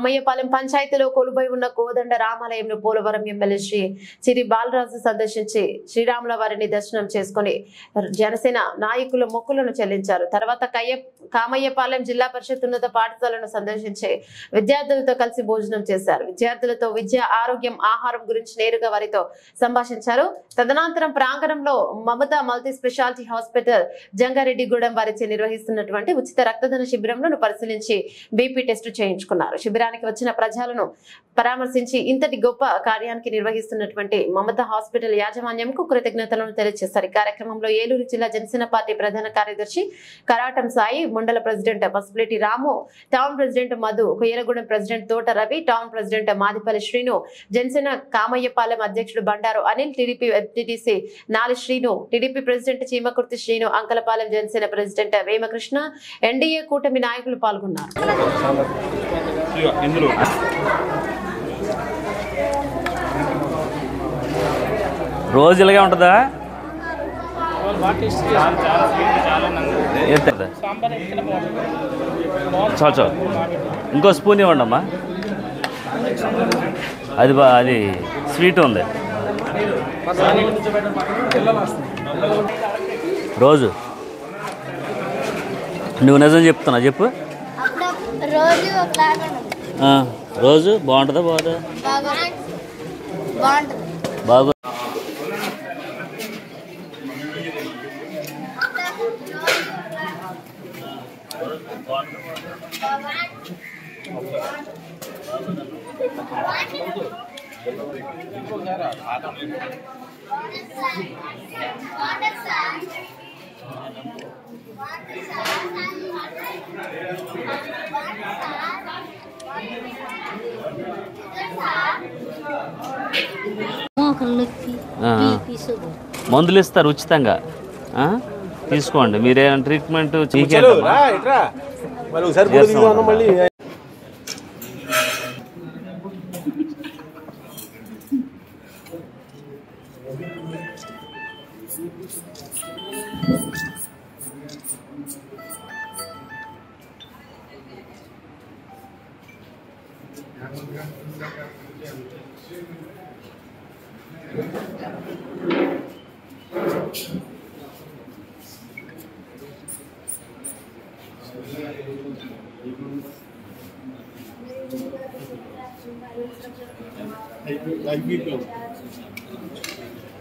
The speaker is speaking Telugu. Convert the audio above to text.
కామయ్యపాలెం పంచాయతీలో కొలువై ఉన్న కోదండ రామాలయంను పోలవరం ఎమ్మెల్యే శ్రీ చిరి బాలరాజు సందర్శించి శ్రీరాముల వారిని దర్శనం చేసుకుని జనసేన నాయకులు మొక్కులను చెల్లించారు. తర్వాత కామయ్యపాలెం జిల్లా పరిషత్ ఉన్నత పాఠశాలను సందర్శించి విద్యార్థులతో కలిసి భోజనం చేశారు. విద్యార్థులతో విద్య, ఆరోగ్యం, ఆహారం గురించి నేరుగా వారితో సంభాషించారు. తదనంతరం ప్రాంగణంలో Mamata multi speciality hospital Jangareddygudem వారిచే నిర్వహిస్తున్నటువంటి ఉచిత రక్తదాన శిబిరంలో పరిశీలించి బీపీ టెస్ట్ చేయించుకున్నారు. శిబిరానికి వచ్చిన ప్రజలను పరామర్శించి ఇంతటి గొప్ప కార్యానికి నిర్వహిస్తున్నటువంటి మమతా హాస్పిటల్ యాజమాన్యంకు కృతజ్ఞతలను తెలియజేశారు. ఈ కార్యక్రమంలో ఏలూరు జిల్లా జనసేన పార్టీ ప్రధాన కార్యదర్శి కరాటం సాయి, మండల president Pasupuleti Ramu, town president Madhu, Koyyalagudem president Thota Ravi, town president Madipalli Srinu, Janasena Kamayyapalem అధ్యక్షుడు Bandaru Anil, TDP MPTC Nali Srinu, TDP president Chimakurthi Srinu, Ankalapalem Janasena president Vemakrishna, NDA కూటమి నాయకులు పాల్గొన్నారు. రోజు ఇలాగే ఉంటుందా? చాలు చాలు, ఇంకో స్పూన్ ఇవ్వండి అమ్మా. అది స్వీట్ ఉంది. రోజు నువ్వు నిజం చెప్తున్నా చెప్పు. రోజు బాగుంటుందా? బాగు మందులు ఇస్తారు ఉచితంగా, తీసుకోండి. మీరేమైనా ట్రీట్మెంట్ I